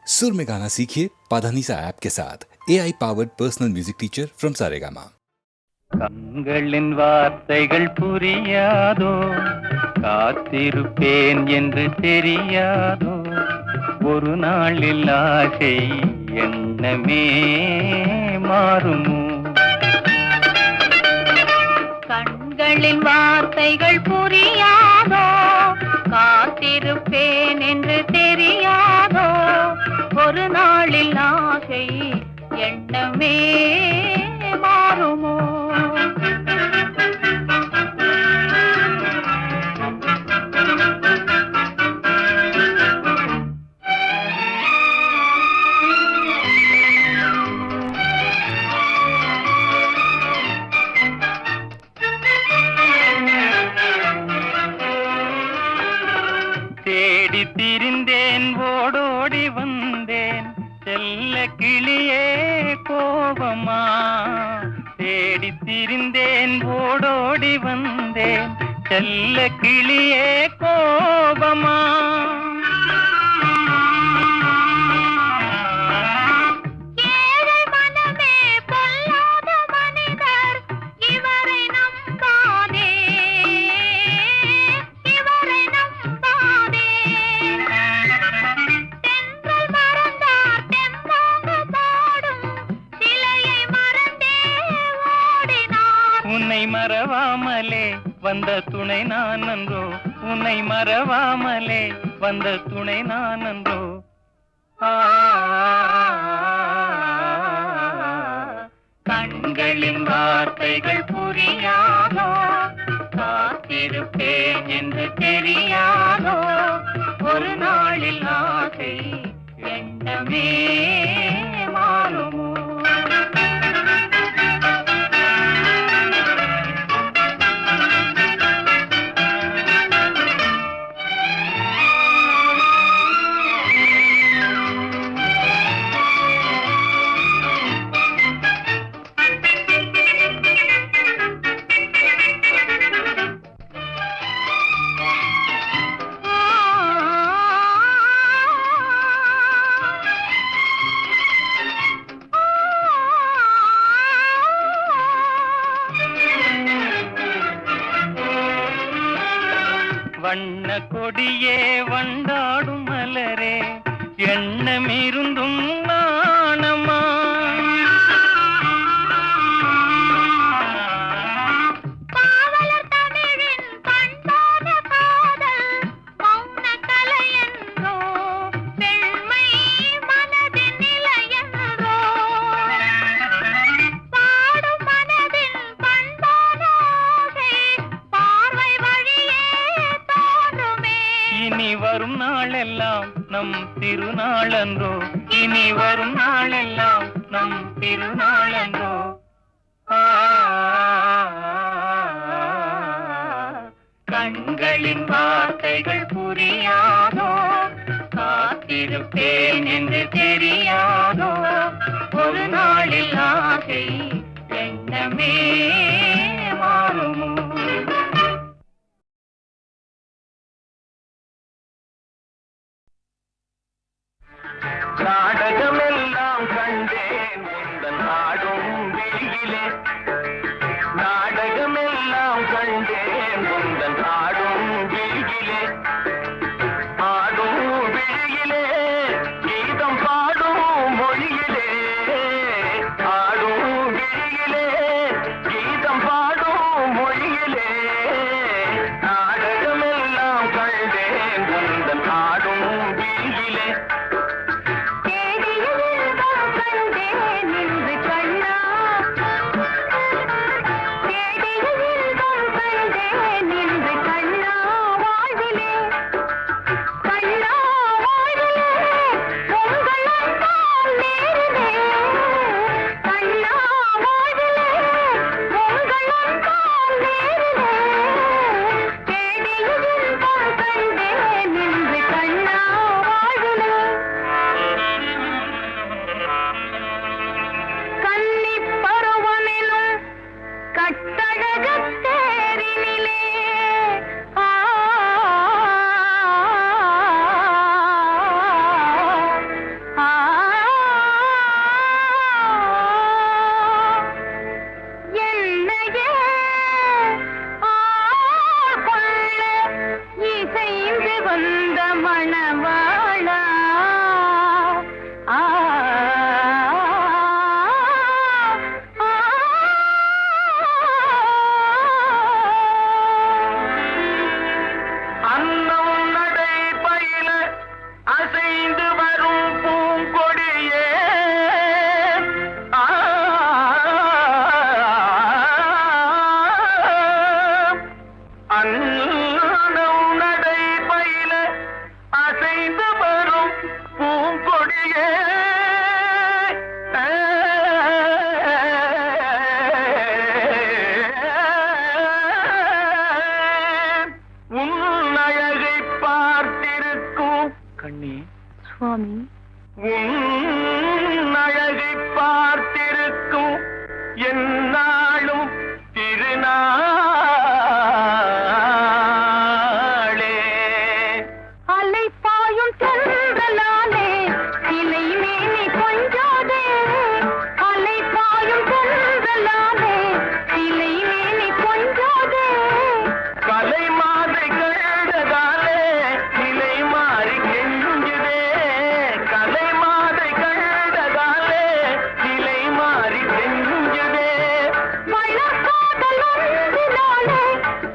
सुर में गाना सीखिए पाधानीसा ऐप के साथ AI powered personal music teacher from Saregama. கண்களின் வார்த்தைகள் புரியாதோ, காத்திருப்பேன் என்று தெரியாதோ, ஒரு நாளில் ஆசை எண்ணமே மாறுமோ. கண்களின் வார்த்தைகள் புரியாதோ, காத்திருப்பேன் என்று தெரியாதோ, ஒரு நாளில் ஆசை எண்ணமே மாறுமோ. தேடி திரிந்தேன், ஓடோடி வந்தேன், செல்ல கிளியே கோபமா. தேடி திரிந்தேன், ஓடோடி வந்தேன், செல்ல கிளியே கோபமா. உன்னை மறவாமலே வந்த துணை நான் அன்றோ, உன்னை மறவாமலே வந்த துணை நான் அன்றோ. கண்களின் வார்த்தைகள் புரியாதோ, காத்திருப்பேன் என்று தெரியாதோ, ஒரு நாளில் ஆசை எண்ணமே மாறுமோ. வண்ண கொடியே வண்டாடும் மலரே, எண்ணமிருந்தும் நாணமா. பாவலர் தமிழின் பண்பான காதல் மௌன கலை என்றோ, பெண்மை மனதின் நிலை என்றோ, பாடும் மனதின் பண்பான ஆசை பார்வை வழியே தோன்றுமே. இனி வரும் நாளெல்லாம் நம் திருநாளன்றோ, இனி வரும் நாளெல்லாம் நம் திருநாளன்றோ. கண்களின் வார்த்தைகள் புரியாதோ, காத்திருப்பேன் என்று தெரியாதோ, ஒரு நாளில் ஆசை எண்ணமே மாறுமோ. நாடகமெல்லாம் கண்டேன் உந்தன் ஆடும் விழியிலே, நாடகமெல்லாம் கண்டேன் உந்தன் ஆடும் விழியிலே, ஆடும் விழியிலே கீதம் பாடும் மொழியிலே, ஆடும் விழியிலே கீதம் பாடும் மொழியிலே. தம்பியே உன் அழகை பார்த்திருக்கும் கண்ணே சுவாமி, உன் அழகை பார்த்திருக்கும் என்னாலும் திருநாளே அலை பாயும் தென்றலாலே இலை மேனி கொஞ்சாதே, அலை பாயும் தென்றலாலே இலை மேனி கொஞ்சாதே, கலை மாதை கண்டதாலே நிலை மாறி கெஞ்சுதே, கலை மாதை கண்டதாலே நிலை மாறி கெஞ்சுதே. வள்ளக்காதல் ஒன்றினாலே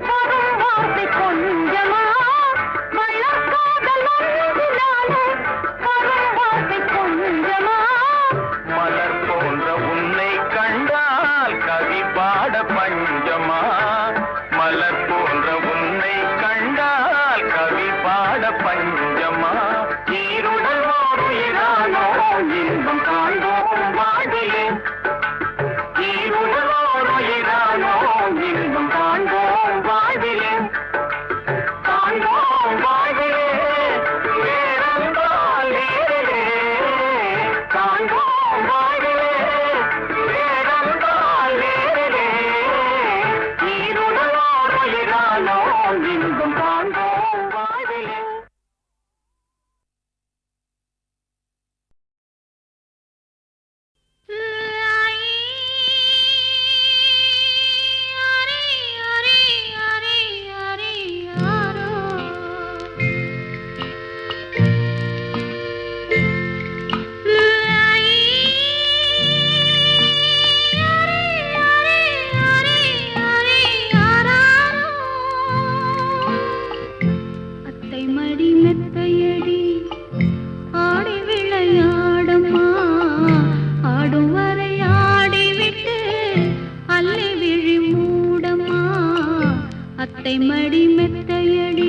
வரும் வார்த்தை கொஞ்சமா, வள்ளக்காதல் ஒன்றினாலே வரும் வார்த்தை கொஞ்சமா, மலர் போன்ற உன்னை கண்டால் கவி பாட பஞ்சமா, மலர் போன்ற உன்னை கண்டால் கவி பாட பஞ்சமா. ஈருடல் ஓருயிரானோ இன்பம் காண்போம் வாழ்விலே, ஈருடல் ஓருயிரானோ இன்பம் காண்போம் வாழ்விலே, காண்போம் வாழ்விலே வேறென்றால் வேறே, காண்போம் வாழ்விலே வேறென்றால் வேறே, ஈருடல் ஓருயிரானோ இன்பம் காண்போம் வாழ்விலே. அத்தை மடி மெத்தையடி ஆடி விளையாடம்மா, ஆடும் வரை ஆடிவிட்டு அல்லி விழி மூடம்மா, அத்தை மடி மெத்தையடி.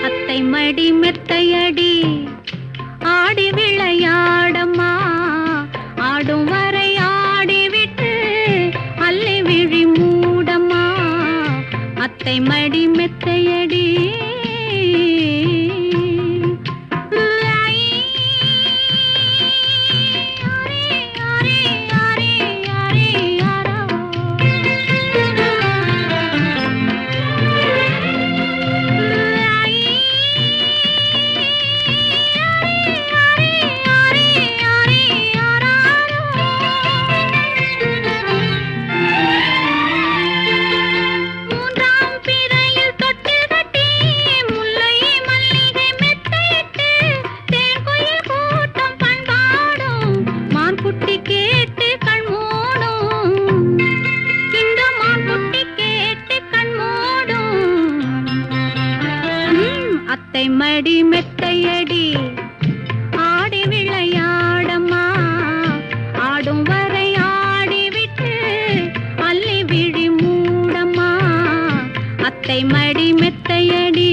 அத்தை மடி மெத்தையடி ஆடி விளையாடம்மா, ஆடும் வரை ஆடிவிட்டு அல்லி விழி மூடம்மா, அத்தை மடி மெத்தையடி. மூன்றாம் பிறையில் தொட்டில் கட்டி முல்லை மல்லிகை மெத்தையிட்டு தேன்குயில் கூட்டம் பண்பாடும் மான்குட்டி கேட்டு கண் மூடும், இந்த மான்குட்டி கேட்டு கண் மூடும், அத்தை மடி மெத்தையடி ஆடி விளையாடம்மா, ஆடும் வரை ஆடிவிட்டு அல்லி விழி மூடம்மா, அத்தை மடி மெத்தையடி.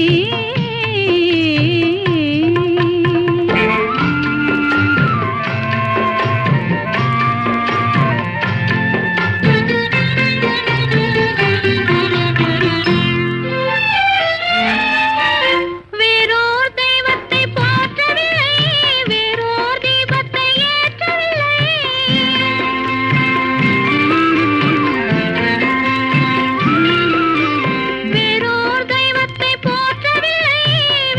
வேறோர் தெய்வத்தை போற்றவில்லை, வேறோர் தீபத்தை ஏற்றவில்லை, வேறோர் தெய்வத்தை போற்றவில்லை,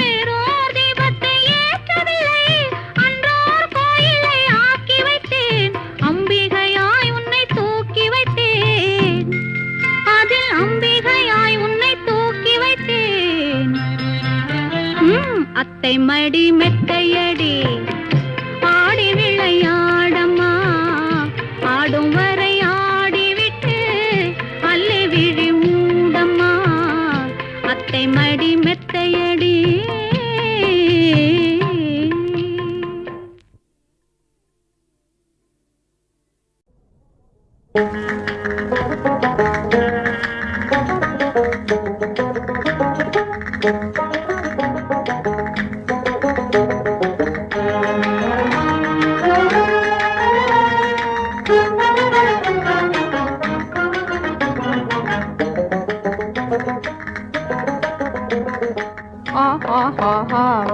வேறோர் தீபத்தை ஏற்றவில்லை, அன்றோர் கோயிலை ஆக்கி வைத்தேன், அம்பிகையாய் உன்னை தூக்கி வைத்தேன், அதில் அம்பிகையாய் உன்னை தூக்கி வைத்தேன், அத்தை மடி மெத்தையடி ஆடி விளையாடம்மா, ஆடும் வரை தெய்வத்தை மடி மெத்தையடி.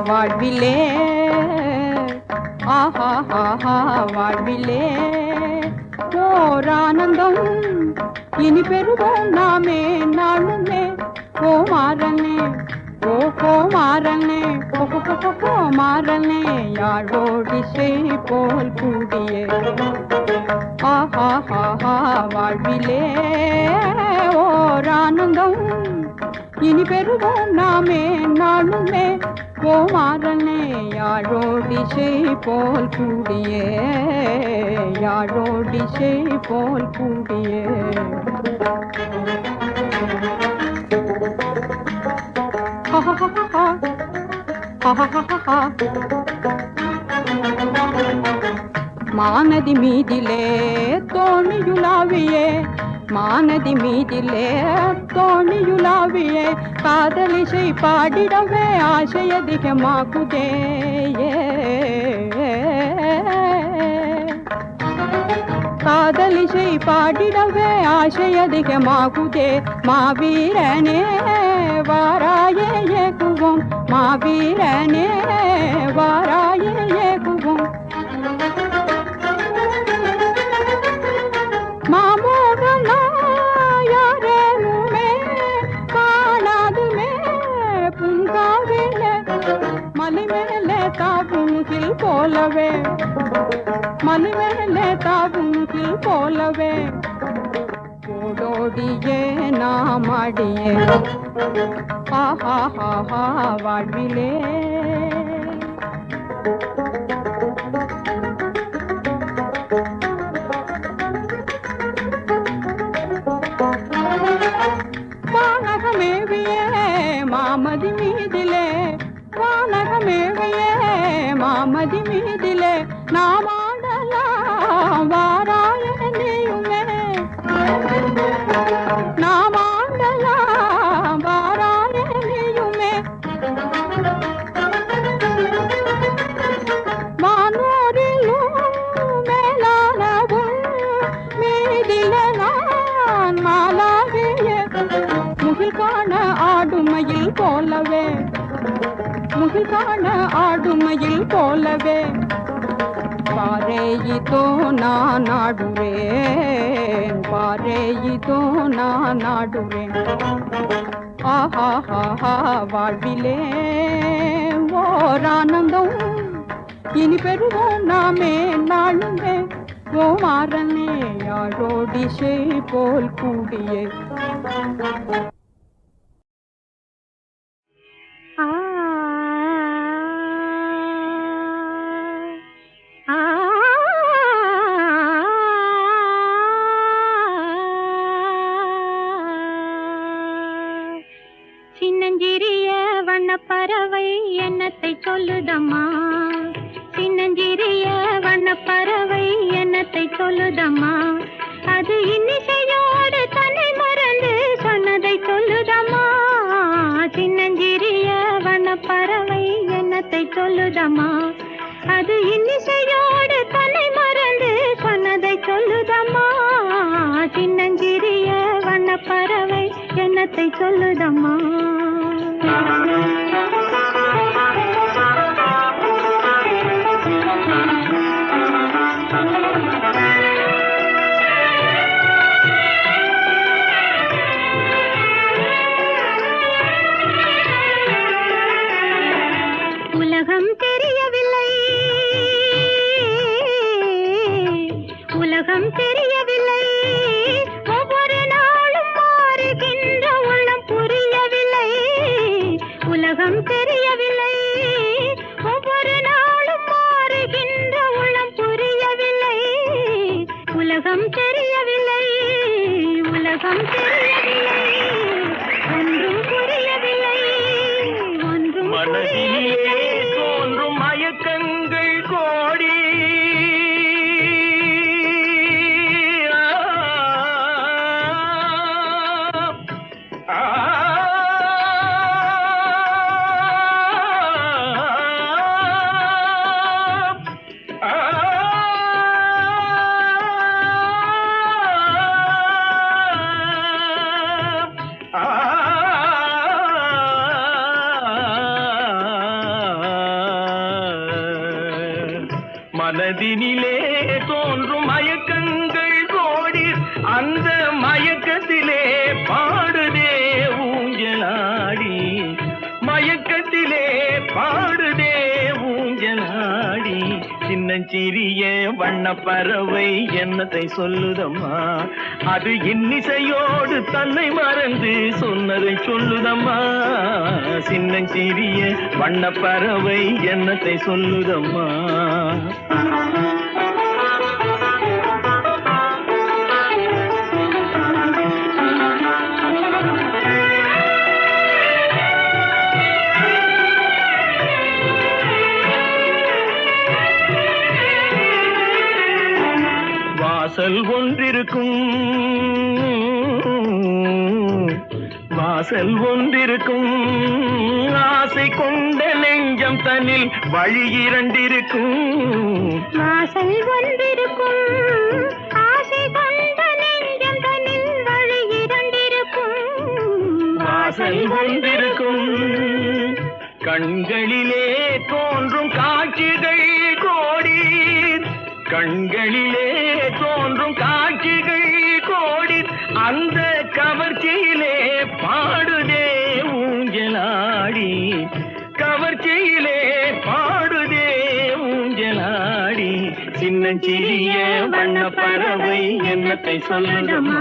வாழ்விலே வாழ்விலே ஓர் ஆனந்தம் இனி பெறுவோம் நாமே நாளுமே. ஓ மாறனே ஓ மாறனே ஓ மாறனே யாழோடிசை போல் கூடியே வாழ்விலே ஓர் ஆனந்தம் இனி பெறுவோம் நாமே நாளுமே. ஓ மாறனே யாழோடிசை போல் கூடியே யாழோடிசை போல் கூடியே. மானதி மீதிலே தோணியுலாவியே மானதி மீதிலே தோணியுலாவியே காதலிசை பாடிடவே ஆசை அதிகமாகுதே. காதலிசை பாடிடவே ஆசை அதிகமாகுதே. மாவீரனே வாராயே ஏகுவோம் மாவீரனே வாராயே ஏகுவோம். மாமோகனாயாரேனுமே காணாதுமே புங்காவிலே மலை மேலே தாவுங்கில் போலவே மலை மேலே தாவுங்கில் போலவே ஓடோடியே நாம் ஆடியே வாழ்விலே. வானகமேவியே மாமதி மீதிலே வானகமேவியே மாமதி மீதிலே நாம் ஆடலாம் வாராய நீயுமே. நாம் ஆடலாம் வாராய நீயுமே. வானோரிலும் மேலானவும் மீதிலே நான் மாலாகிய முகில் காண ஆடுமையில் போலவே முகில் காண ஆடுமையில் போலவே பாரேயிதோ நான் ஆடுவேன் பாரேயிதோ நான் ஆடுவேன். வாழ்விலே ஓர் ஆனந்தம் இனி பெறுவோம் நாமே நாளுமே. ஓ மாறனே யாழோடிசை போல் கூடியே. சின்னஞ்சிறிய வண்ணப்பறவை என்னத்தை சொல்லுதம்மா சின்னஞ்சிறிய வண்ணப்பறவை என்னத்தை சொல்லுதம்மா. அது இன்னிசையோடு தன்னை மறந்து சொன்னதை சொல்லுதம்மா. சின்னஞ்சிறிய வண்ணப்பறவை என்னத்தை சொல்லுதம்மா. அது இன்னிசையோடு தன்னை மறந்து சொன்னதை சொல்லுதம்மா. சின்னஞ்சிறிய வண்ணப்பறவை என்னத்தை சொல்லுதம்மா. உலகம் தெரியவில்லை உலகம் தெரியவில்லை ஒவ்வொரு நாளும் மாறுகின்ற உள்ளம் புரியவில்லை. உலகம் தெரியவில்லை ஒவ்வொரு நாளும் மாறுகின்ற உள்ளம் புரியவில்லை. உலகம் தெரியவில்லை உலகம் தெரியவில்லை ஒன்றும் புரியவில்லை. மனதினிலே தோன்றும் மயக்கங்கள் கோடி அந்த மயக்கத்திலே பாடுதே ஊஞ்சலாடி மயக்கத்திலே பாடுதே ஊஞ்சலாடி சின்னஞ்சிறிய வண்ண பறவை என்னத்தை சொல்லுதம்மா அது இன்னிசையோடு தன்னை மறந்து சொன்னதை சொல்லுதம்மா சின்னஞ்சிறிய வண்ண பறவை என்னத்தை சொல்லுதம்மா வாசல் ஒன்றிருக்கும் ஆசை கொண்ட நெஞ்சம் தன்னில் வழி இரண்டிருக்கும் வாசல் ஒன்றிருக்கும் ஆசை கொண்ட நெஞ்சம் தன்னில் வழி இரண்டிருக்கும் வாசல் ஒன்றிருக்கும் கண்களிலே தோன்றும் காட்சிகள் கோடி கண்களிலே தோன்றும் காட்சிகள் கோடி அந்த கவர்ச்சியிலே பாடுதே ஊஞ்சலாடி கவர்ச்சியிலே பாடுதே ஊஞ்சலாடி சின்னஞ்சிறிய வண்ண பறவை என்னத்தை சொல்லுதம்மா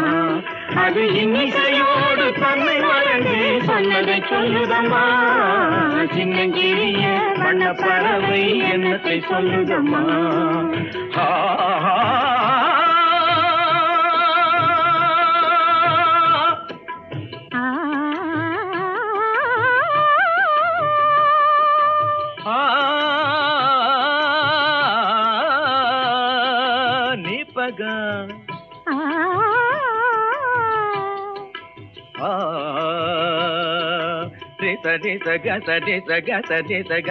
அது இன்னிசையோடு தன்னை மறந்து சொன்னதை சொல்லுதம்மா சின்னஞ்சிறிய வண்ண பறவை என்னத்தை சொல்லுதம்மா நிபகா சடி சக சடி சக சடி சக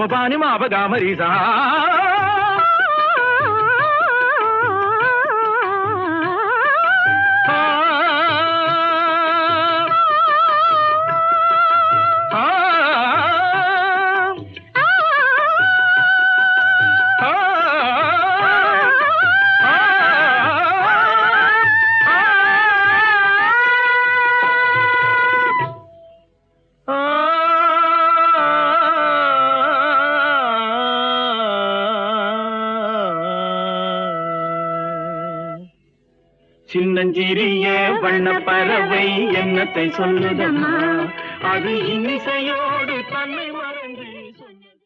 Bani ma ba ga ma ri sa சின்னஞ்சிறிய வண்ண பறவை என்னத்தை சொல்லுதம்மா அது இன்னிசையோடு தன்னை மறந்து சொன்னது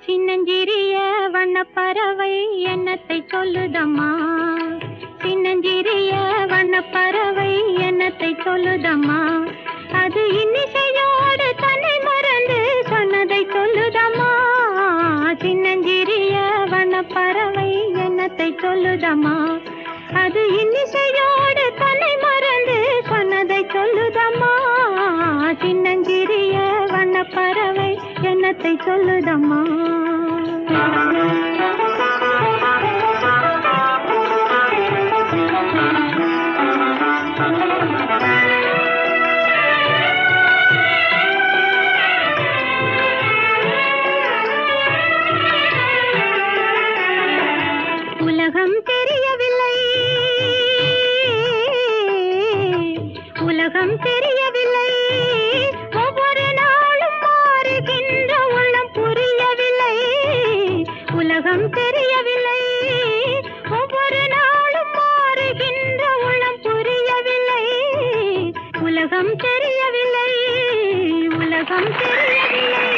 சின்னஞ்சிறிய வண்ண பறவை என்னத்தை சொல்லுதம்மா சின்னஞ்சிறிய வண்ண பறவை என்னத்தை சொல்லுதம்மா அது இன்னிசையோடு தன்னை மறந்து சொன்னதை சொல்லுதம்மா சின்னஞ்சிறிய வண்ண பறவை என்னத்தை சொல்லுதம்மா அது இன்னிசையோடு தன்னை மறந்து சொன்னதை சொல்லுதம்மா சின்னஞ்சிறிய வண்ண பறவை என்னத்தை சொல்லுதம்மா உலகம் தெரியவில்லை உலகம் தெரியவில்லை ஒவ்வொரு நாளும் மாறுகின்ற உலகம் தெரியவில்லை, ஒவ்வொரு நாளும் மாறுகின்ற உள்ளம் புரியவில்லை. உலகம் தெரியவில்லை, உலகம் தெரியவில்லை,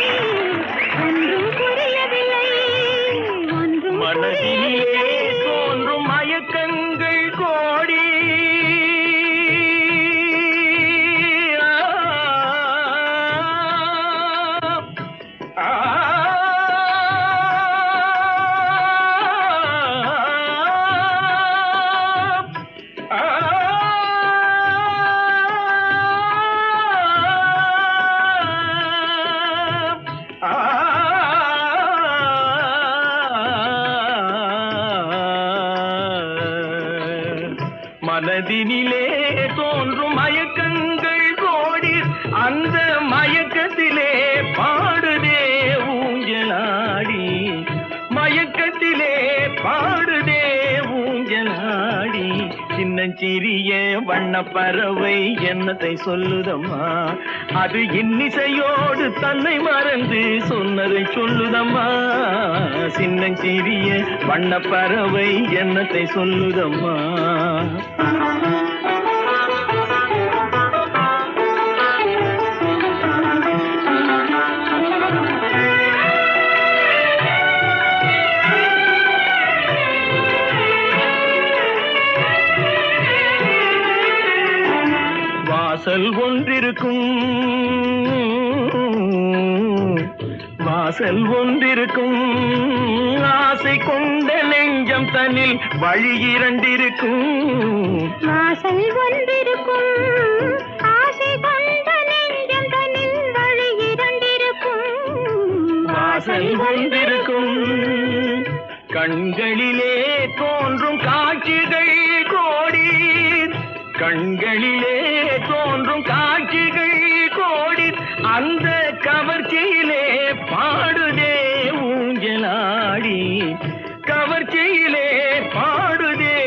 ஒன்றும் புரியவில்லை, ஒன்றும் மனதிலே தோன்றும் மயக்கங்கள் கோடி, மனதினிலே தோன்றும் மயக்கங்கள் கோடி, அந்த மயக்கத்திலே பாடுதே ஊஞ்சலாடி, மயக்கத்திலே பாடுதே ஊஞ்சலாடி. சின்னஞ்சிறிய வண்ணப்பறவை என்னத்தை சொல்லுதம்மா, அது இன்னிசையோடு தன்னை மறந்து சொன்னதை சொல்லுதம்மா. சின்னஞ்சிறிய வண்ணப்பறவை என்னத்தை சொல்லுதம்மா. வாசல் ஒன்றிருக்கும், வாசல் ஒன்றிருக்கும், ஆசை கொண்ட நெஞ்சம் தன்னில் வழி இரண்டிருக்கும். வாசல் ஒன்றிருக்கும், ஆசை கொண்ட நெஞ்சம் தன்னில் வழி இரண்டிருக்கும். வாசல் ஒன்றிருக்கும், கண்களிலே தோன்றும் காட்சிகள் கோடி, கண்களிலே தோன்றும் காட்சிகள் கோடி, அந்த கவர்ச்சியிலே பாடுதே ஊஞ்சலாடி, கவர்ச்சியிலே பாடுதே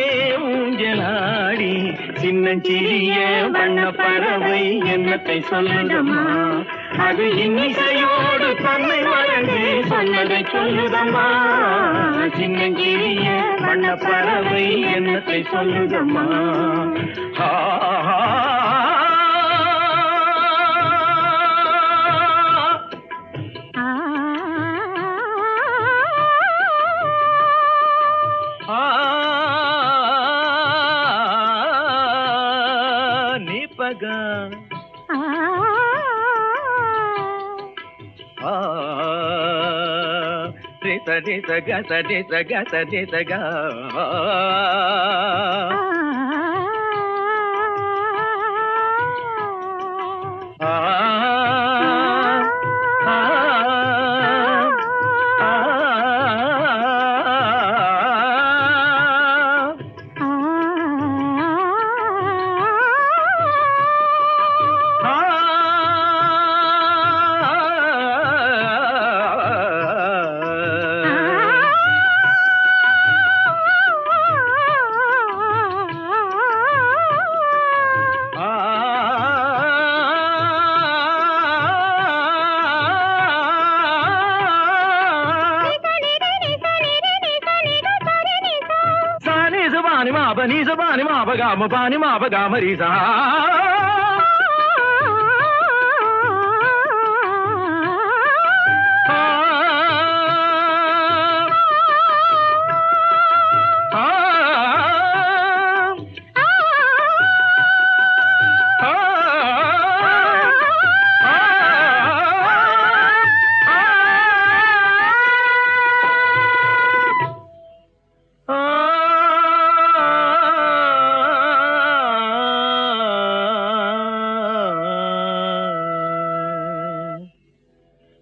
ஊஞ்சலாடி. சின்னஞ்சிறிய வண்ணப்பறவை என்னத்தை சொல்லுதம்மா, அது இன்னிசையோடு தன்னை மறந்து சொன்னதை சொல்லுதம்மா. சின்னஞ்சிறிய வண்ணப்பறவை என்னத்தை சொல்லுதம்மா. நிபகா சரி சக சரி சக சரி சக. Ni sa ba ni ma ba ga ma ba ni ma ba ga ma ri sa.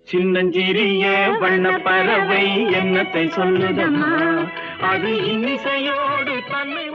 சின்னஞ்சிறிய வண்ணப்பறவை என்னத்தை சொல்லுதம்மா, அது இன்னிசையோடு தன்னை